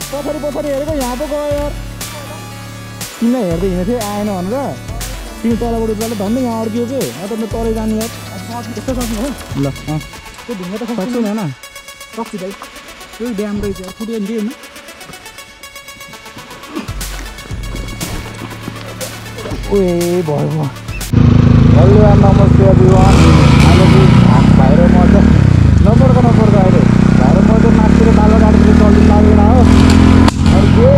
पछाडि पछाडि हेरेको यहाँ पो गयो यार तिमीलाई हेर्दै हिँडेको थिएँ आएन भनेर तिमी तलबाट उता धन्दै यहाँ अड्कियो कि त तलै जानु यार यस्तो सक्नु हो ल त्यो ढुङ्गा त सक्छु नि होइन सक्छु भाइ त्यो ड्याम रहेछ फुट्यो नि होइन ओए भयो हेलो नमस्ते एभ्रिवान अहिले चाहिँ भाइ र म चाहिँ नपर्छ अहिले भाइ र म चाहिँ माथितिर बालो गाडीतिर चल्नु लागेन हो अरे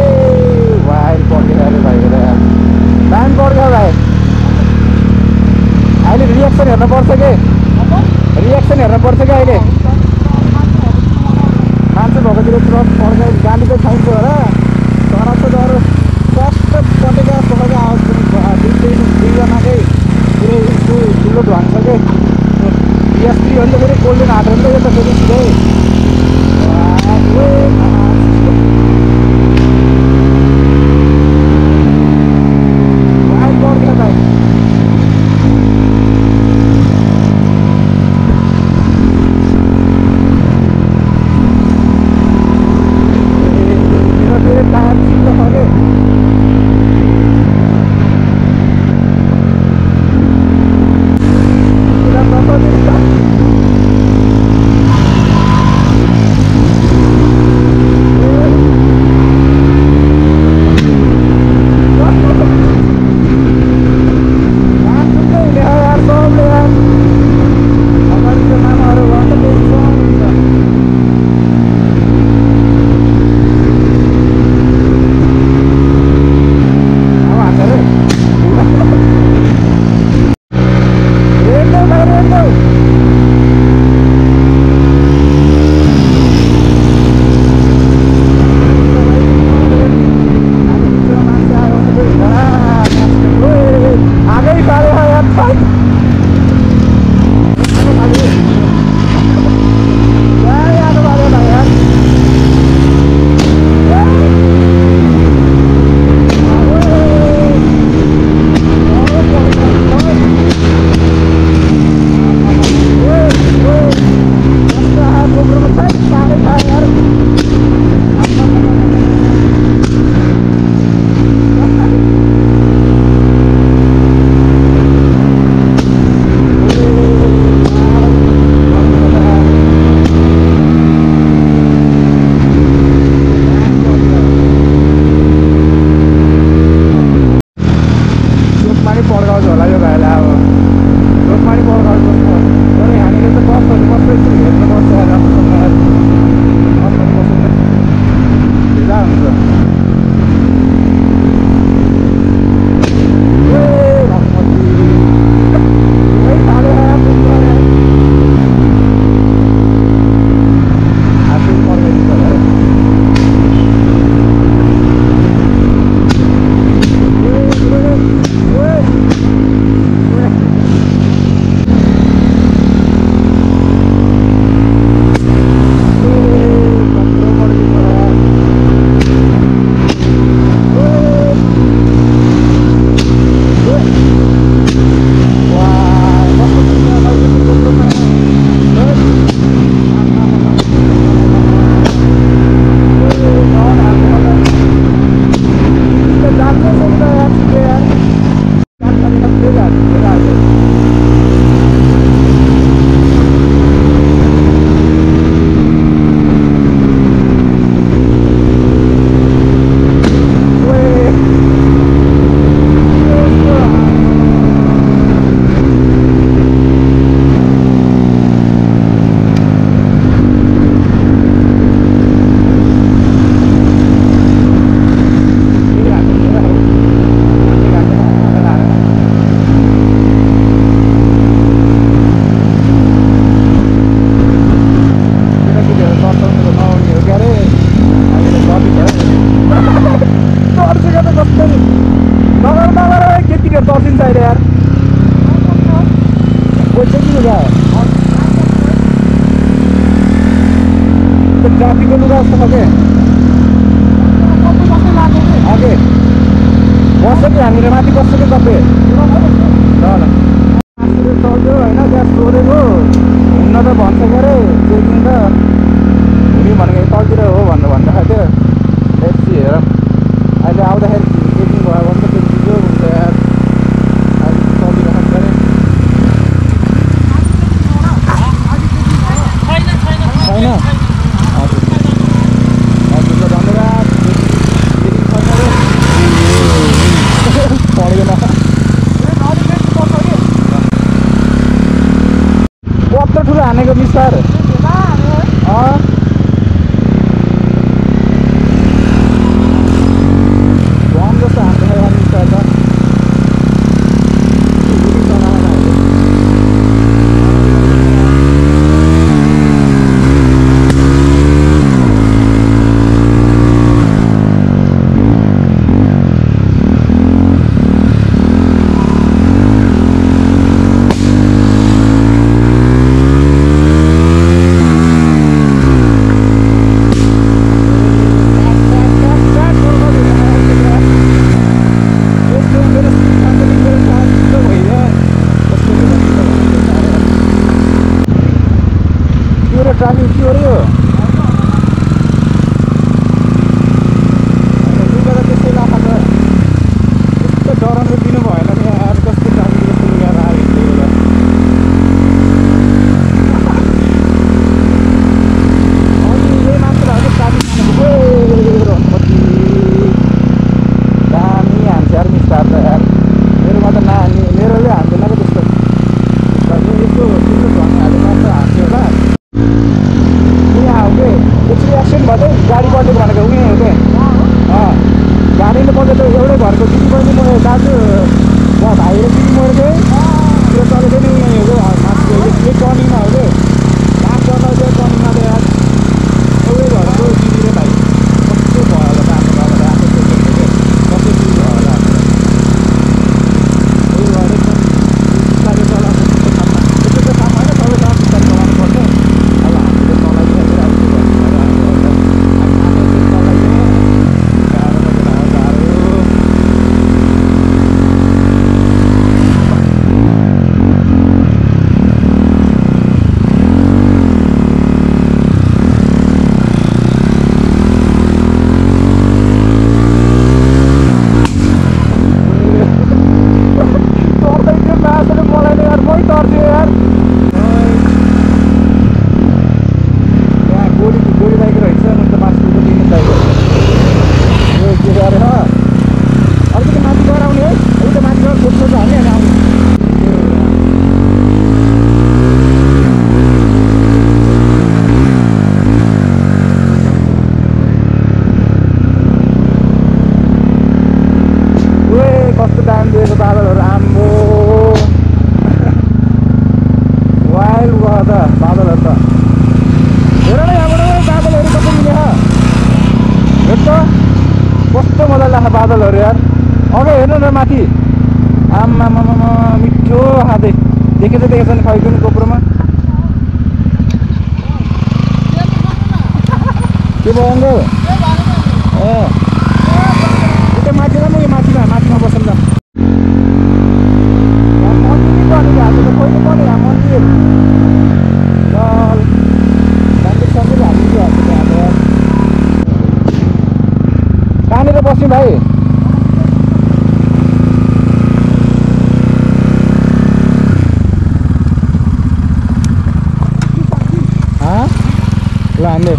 भाइ पड्केर अरे भाइको त दाम पड्क्यो भाइ अहिले रिएक्सन हेर्नुपर्छ कि रिएक्सन हेर्नुपर्छ कि अहिले मान्छे भएकोतिर ट्रक पड्काइ गाडी चाहिँ खाइन्छ होला चराको डर स्वास्थ्य पटेका पटेका आवाज पनि दुईजनाकै पुरै ठुलो ढान्छ कि एसटी हो नि त फेरि गोल्डन हाट हो नि त यो त फेरि सिधै ट्राफिक को लुगा जस्तो के आगे बस्छ कि हामीले माथि बस्छ कि तपाईँ ल ल चल्यो होइन ग्यास छोडेको हुन्न त भन्छ के अरे चेकिङ त हुने भनेको तलतिर हो भनेर भन्दाखेरि मिस्टर बम जस्तो हान्छ यार मिस्टर त ट्राफिक के हो र यो लुगा त त्यसै लाखा त त्यस्तो डराउनु दिनु भएन नि यार कस्तो ट्राफिक जस्तो लुगा राखेको यही मात्र हो ट्राफिक रम्पति दामी हान्छ यार मिस्टर त यार मेरोमा त नानी मेरोले हान्दैन कि त्यस्तो यसो भनिहाल्यो मात्र हान्थ्यो होला एकचुली एक्सिडेन्ट भयो गाडी पल्टेको भनेको उयो हो क्या गाडीले पल्टे त एउटै घरको दिदी बहिनी म दाजु म भाइ र दिदी मरेको थिएँ त्यो चलेको नि उयो हो क्या माथि एक टर्निङमा हो क्या काम गर्न त्यो टर्निङमा त यार एउटै घरको दिदी र भाइ कस्तो भयो होला त आफ्नो बाबालाई आफै सोचेको क्या कस्तो चिज भयो होला उयो भएर एकदम बिस्तारै चलाएको त्यस्तो काम होइन सबैसँग बिस्तारै चलाउनु पर्छ अब हामीले चलाइदिइहाल्छ बादलहरू आम्बो वाइल्ड भयो त बादलहरू त हेर न यहाँबाट बादलहरू कस्तो मिल्यो हेर त कस्तो मजा लाग्छ बादलहरू यार अघि हेर्नु न माथि आम्मामामा मिठो खाँदै देखेछ नि खैको नि कोप्रोमा के भयो अङ्गो उतै माथि र म यो माथिमा बसौँ न कहाँनिर बस्ने भाइ ल हामीले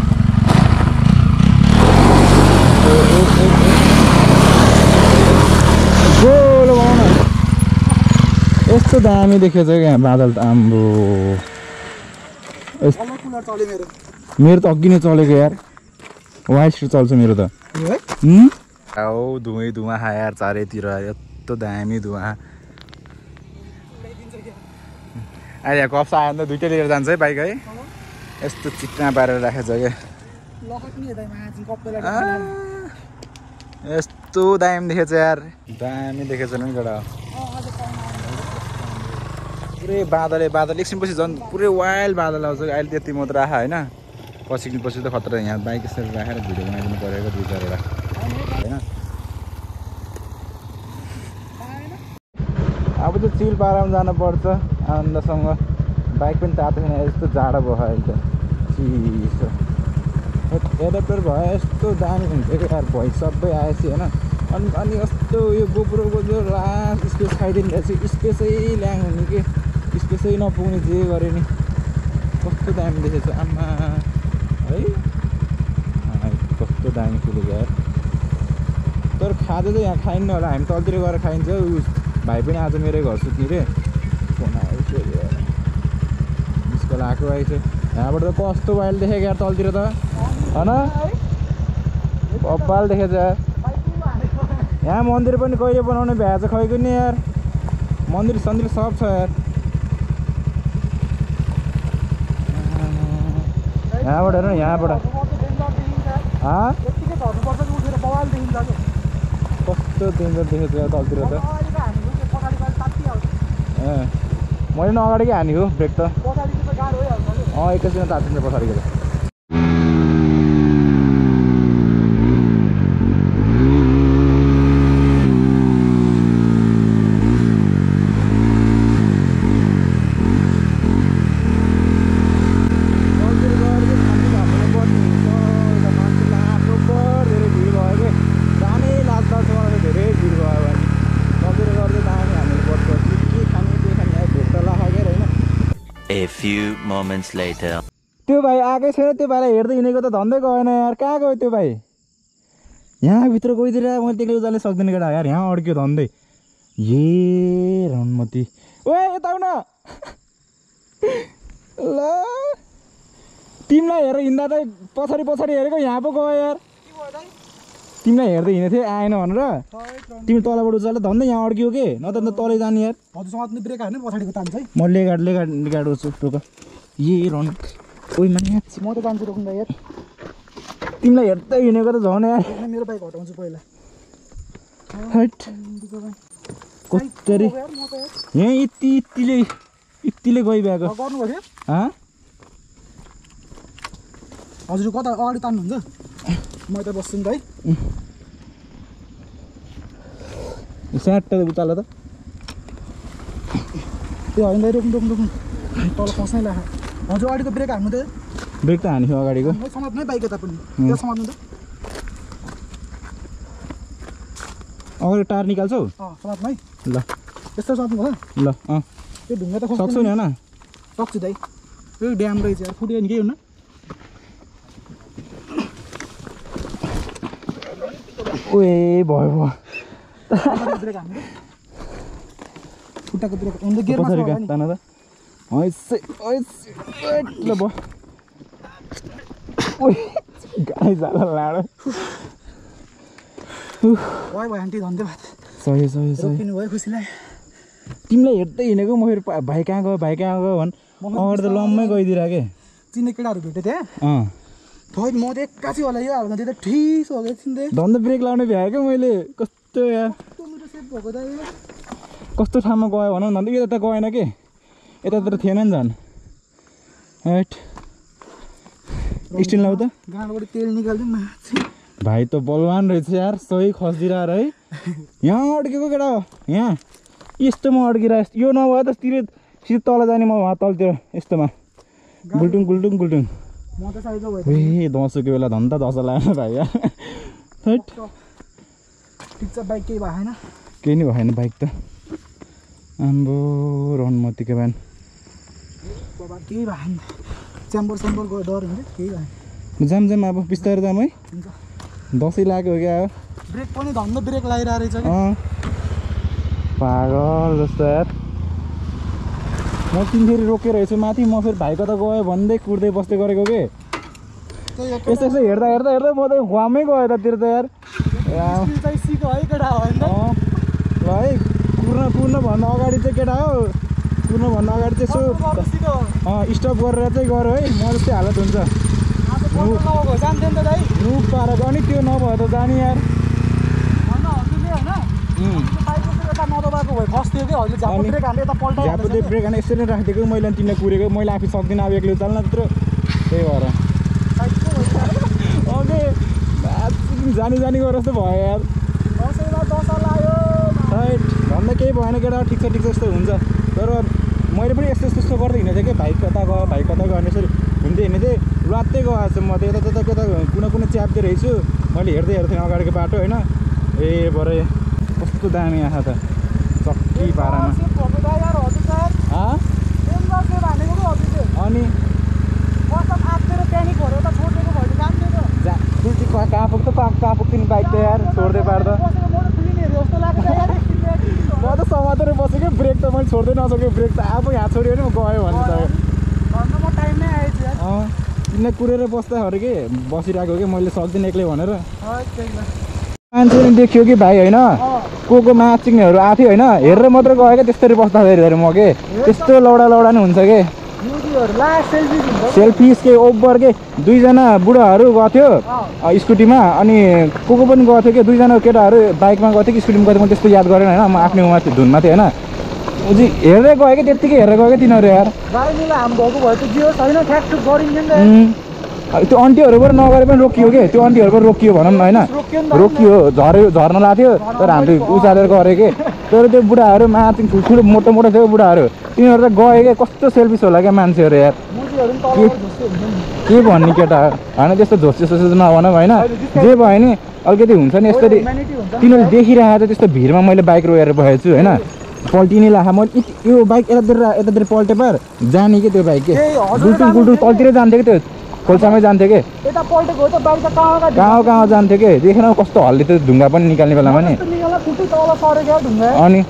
गोलो बनाउन यस्तो दामी देखेछ क्या बादल त आम्बो मेरो त अघि नै चलेको यार वाइट स्ट्रिट चल्छ मेरो त औ धुवा यार चारैतिर यस्तो दामी धुवा अहिले कप्स आयो भने त दुइटै लिएर जान्छ है बाइक है यस्तो चिक्ना पारेर राखेको छ क्या यस्तो दामी देखेछ यार दामी देखेछ नि गडा पुरै बादल एकछिनपछि झन् पुरै वाइल्ड बादल आउँछ अहिले त्यति मात्र आयो होइन पछि त खतरा यहाँ बाइक यसरी राखेर भिडियो बनाइदिनु परेको 2-4 होइन अब चाहिँ चिल पारामा जानुपर्छ आनन्दसँग बाइक पनि तातो छैन यस्तो जाडो भयो अहिले त चिसो एडाप्टर भयो यस्तो दामी हुन्थ्यो क्या यार भोइस सबै आएपछि होइन अनि यस्तो यो गोप्रोको जो लास्ट स्पेस खाइदिनु रहेछ स्पेसै ल्याङ हुने कि स्पेसै नपुग्ने जे गरे नि कस्तो दामी देखेछ आम्मा है कस्तो दामी फुलेको यार तर खाँदै त यहाँ खाइन्न होला हामी तलतिर गएर खाइन्छ भाइ पनि आज मेरै घर सुत्ने रे फोन आयो निस्कल आएको आइछ यहाँबाट त कस्तो भइल देखेको यार तलतिर त होइन कपाल देखेछ यार यहाँ मन्दिर पनि कहिले बनाउने भ्याएको छ खैको नि यार मन्दिर सन्दिर सब छ यार यहाँबाट हेर न यहाँबाट कस्तो डेन्जर देखेको छ यार तलतिर त मैले न अगाडिकै हानेको ब्रेक त एकैछिन तातिन्छ पछाडिको त A few moments later. त्यो भाइ आएकै छैन त्यो भाइलाई हेर्दै हिँडेको त धन्दै गएन यार कहाँ गयो त्यो भाइ यहाँभित्र गइदिएर मैले त्यसले उजाल्नै सक्दैन केटा यार यहाँ अड्क्यो धन्दै ए रणमती ओए यता आउन ल तिमीलाई हेरेर हिँड्दा त पछाडि पछाडि हेरेको यहाँ पो गयो यार तिमीलाई हेर्दै हिँडेको थिएँ आएन भनेर तिमी तलबाट उचाल्दा धन्दै यहाँ अड्क्यो के न त तलै जाने यार हजुरसँग ब्रेक हाल्नु पछाडिको तान्छ है म लेगाड टोक ए रन ओइ माने म त जान्छु रोक्नु यार तिमीलाई हेर्दै हिँडेको त झन् यार मेरो बाइक हटाउँछु पहिला हट कस्तरी यहाँ यतिले गइरहेको गर्नुभयो हाँ हजुर कता अगाडि तान्नुहुन्छ म त बस्छु नि त है स्याट उचाल त ए होइन दाइ रोक्नु तल फस्नै लाग्यो हजुर अगाडिको ब्रेक हान्नु त ब्रेक त हानेको अगाडिको समात्नु है बाइक यता पनि यो समात्नु त अगाडि टार निकाल्छौ समात्नु है ल यस्तो समात्नु भयो ल त्यो ढुङ्गा त सक्छौ नि होइन सक्छु दाइ यो ड्याम रहेछ यार फुट्यो नि केही हुन्न ओए भयो ब्रेक हान्नु खुट्टाको ब्रेक हुन्छ गियरमा छ पछाडि होला नि तान त ल भयो गाई जाला लाडो भयो आन्टी धन्यवाद सही रोकिनु भयो खुसी लाग्यो तिमीलाई हेर्दै हिँडेको म फेरि भाइ कहाँ गयो भन् अगाडि त लम्मै गइदिएर के चिन्ने केटाहरू भेटेँ त्यहाँ अँ थै म त एक्कासी होला यो हाल्न त्यो त ठिस हो एकछिन धन्दा ब्रेक लाउने भ्यायो क्या मैले कस्तो यार मेरो सेप भएको त कस्तो ठाउँमा गयो भनौँ न यता त गएन के यतातिर थिएन नि झन् हेट स्टिल लाउ त गाँडबाट तेल निकाल्दिउँ माथि भाइ त बलवान रहेछ यार सही खसिरहेर है यहाँ अड्केको केटा हो यहाँ यस्तोमा अड्किरहेको यो नभए त सिधै तल जाने म वहाँ तलतिर यस्तोमा गुल्टुङ म त साइजो भयो ए दसैँको बेला धन्दा दस लगाएन भाइ यार हेट ठिक छ बाइक केही भएन केही नै भएन बाइक त आम्बो रणमतीको बिहान बाबा केही भएन च्याम्बर गयो डर हुन्छ केही भएन जाम अब बिस्तारै जाम है हुन्छ दसैँ लाग्यो क्या हो ब्रेक पनि धन्न ब्रेक लगाइरहेको रहेछ कि पागल जस्तो यार म तिमीखेरि रोकेर छु माथि म फेरि भाइ कता गयो भन्दै कुर्दै बस्दै गरेको के यस्तो हेर्दा म त घुवामै गयो यतातिर त यार सिको है केटा हो ल है कुर्नुभन्दा अगाडि चाहिँ केटा हो कुर्नुभन्दा अगाडि चाहिँ यसो स्टप गरेर चाहिँ गर है म जस्तै हालत हुन्छ नुप पारेको अनि त्यो नभए त जाने यार झ्यापो ब्रेक हाने यसरी नै राखिदिएको मैले तिमीलाई कुरेको मैले आफै सक्दिनँ अब एक्लै चाल्न त्यत्रो त्यही भएर ओके जानी गरेर जस्तो भयो यार भन्दा केही भएन केटा ठिक छ यस्तो हुन्छ तर मैले पनि यस्तो गर्दै हिँडेको थिएँ कि भाइ कता गयो भने यसरी हिँड्दै चाहिँ लात्तै गएको छु म त यता कुनै च्याप्दै रहेछु मैले हेर्दै थिएँ अगाडिको बाटो होइन ए भरे कस्तो दामी आँखा त चक्की पारामा अनि कहाँ पुग्छ तिमी बाइक त यार छोड्दै पार्दा म त समातेर बसेको ब्रेक त मैले छोड्दै नसकेको ब्रेक त अब यहाँ छोड्यो भने म गयो भन्नु त घरमा म टाइममै आएछु यार किन कुरेर बस्दा अरे के बसिरहेको कि मैले सक्दिनँ एक्लै भनेर त्यही ल मान्छे देखियो कि भाइ होइन को माचिङहरू आथ्यो होइन हेरेर मात्र गयो क्या त्यसरी बस्दाखेरि म के त्यस्तो लौडा नि हुन्छ के सेल्फी के ओभर के दुईजना बुढाहरू गएको थियो स्कुटीमा अनि को पनि गएको थियो कि दुईजना केटाहरू बाइकमा गएको थियो कि स्कुटीमा गएको थियो म त्यस्तो याद गरेन होइन म आफ्नै उमा धुनमा थिएँ होइन उजी हेर्दै गयो कि त्यत्तिकै हेरेर गयो क्या तिनीहरू यार त्यो अन्टीहरूबाट नगरे पनि रोकियो के त्यो अन्टीहरूबाट रोकियो भनौँ न होइन रोकियो झर्न लाग्थ्यो तर हामीले उचालेर गऱ्यो कि तर त्यो बुढाहरू माथि ठुल्ठुलो मोटो थियो बुढाहरू तिनीहरू त गयो क्या कस्तो सेल्फिस होला क्या मान्छेहरू यार के भन्ने केटा होइन त्यस्तो झोसे सोसे नभनौँ होइन जे भयो नि अलिकति हुन्छ नि यसरी तिनीहरूले देखिरहेको छ त्यस्तो भिडमा मैले बाइक रोएर बसेको छु होइन पल्टिने लाखा मैले यो बाइक यतातिर पल्टे पार जाने कि त्यो बाइक के गुल्टुङ तलतिरै जान्थ्यो कि त्यो खोल्सामै जान्थ्यो कि कहाँ जान्थ्यो कि देखेन कस्तो हल्ली त्यो ढुङ्गा पनि निकाल्ने बेलामा नि अनि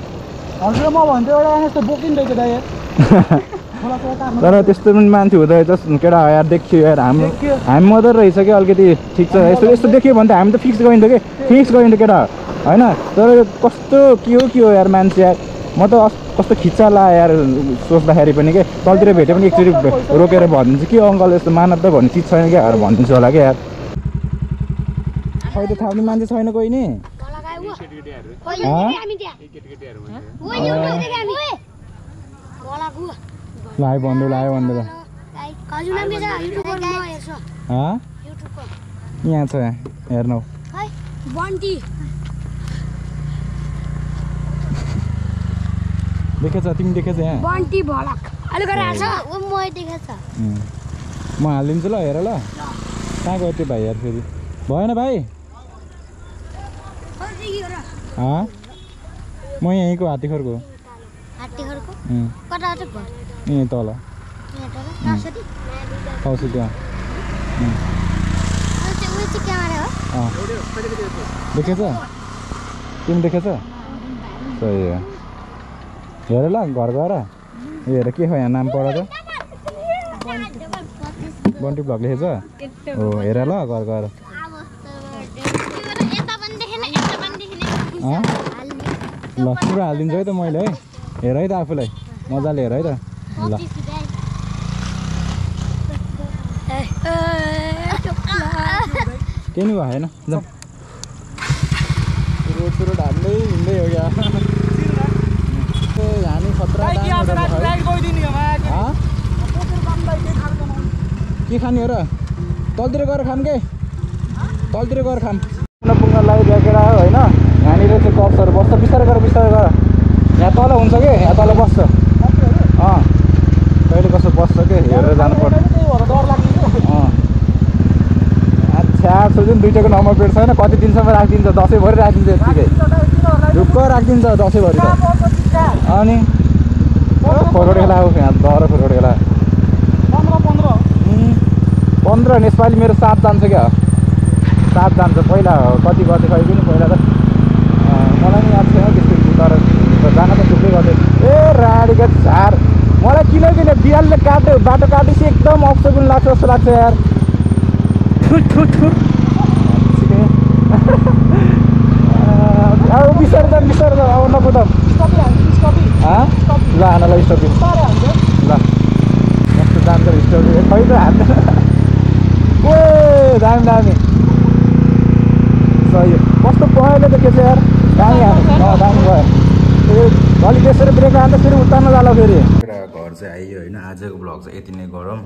तर त्यस्तो पनि मान्छे हुँदो रहेछ केटा यार देखियो यार हामी मात्रै रहेछ कि अलिकति ठिक छ यस्तो देखियो भने त हामी त फिक्स गरिन्थ्यो कि केटा होइन तर कस्तो के हो यार मान्छे यार म त कस्तो खिच्चा ला यार सोच्दाखेरि पनि के तलतिर भेट्यो पनि एकचोटि रोकेर भनिदिन्छु कि अङ्कल यस्तो मानव त भन्ने चिज छैन क्या भनिदिन्छु होला क्या यार खै त थाप्ने मान्छे छैन कोही नि लायो भन्दै यहाँ छ हेर्नु देखेछ तिमी देखेछ यहाँ म हालिदिन्छु ल हेर ल कहाँ गयो त्यो भाइ यार फेरि भएन भाइ म यहीँको हात्तीखरको यहीँ तल पाउँछु त्यहाँ देखेछ तिमी देखेछ सही हो हेर ल घर गएर हेर के हो यहाँ नाम पढ त बन्टी भ्लग लेखेछ हो हेर ल घर गएर ल पुरा हालिदिन्छु है त मैले है हेर है त आफूलाई मजाले हेर है त ल केही नि भएन जाउँ रोड हाल्दै हिँड्दै हो क्या हामी खतरा के खाने हो र तलतिर गएर खाम के तलतिर गएर खाम पुग्न लगाइदिएर आयो होइन यहाँनिर चाहिँ गफहरू बस्छ बिस्तारै गर यहाँ तल हुन्छ कि यहाँ तल बस्छ कहिले कसो बस्छ कि हेरेर जानुपर्छ अच्छा सोच्नु दुइटाको नम्बर प्लेट छैन कति दिनसम्म राखिदिन्छ दसैँभरि राखिदिन्छ यत्तिकै ढुक्क राखिदिन्छ दसैँभरि त अनि फोरोड खेला हो यहाँ दर फोरोड खेला 15 नेपाली मेरो 7 जान्छ क्या 7 जान्छ पहिला कति गर्थ्यो खै पनि पहिला त मलाई नि याद छैन त्यस्तो तर जान त थुप्रै गर्थ्यो ए राडीको झार मलाई किन बिहालले बाटो काटेपछि एकदम अप्सो पनि लाग्छ जस्तो लाग्छ यार अब बिस्तारै अब नकुद ल हानलाई स्टपिङ ल कस्तो जान्छ स्टपिङ खै त हान्दैन ओ दामी सही कस्तो पहेँलो देखेछ यार दामी दामी भयो अलिक त्यसरी ब्रेक हाल्दा फेरि उत्तानमा जाला फेरि घर चाहिँ आइयो होइन आजको ब्लग चाहिँ यति नै गरौँ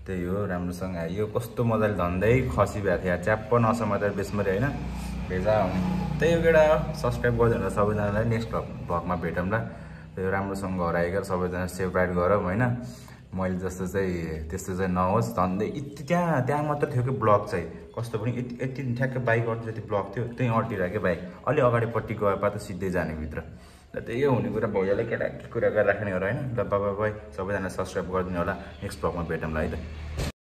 त्यही हो राम्रोसँग आइयो कस्तो मजाले धन्दै खसी भएको थियो च्याप्प नसमातेर बेसमरी होइन भेजा त्यही हो केटा सब्सक्राइब गरिदिनु सबैजनालाई नेक्स्ट भ्लगमा भेटौँला त्यो राम्रोसँग घर आइकन सबैजना सेफ राइड गरौँ होइन मैले जस्तो चाहिँ त्यस्तो चाहिँ नहोस् धन्दै त्यहाँ मात्र थियो कि ब्लक चाहिँ कस्तो पनि यति ठ्याक्कै बाइक अट्टी जति ब्लक थियो त्यहीँ अट्टिरहेको बाइक अलि अगाडिपट्टि गए पा त सिधै जाने भित्र र त्यही हो हुने कुरा भैयाले केटा के कुरा गरिराख्ने हो र होइन ल बाई सबैजना सब्सक्राइब गरिदिनु होला नेक्स्ट ब्लगमा भेटौँला है त।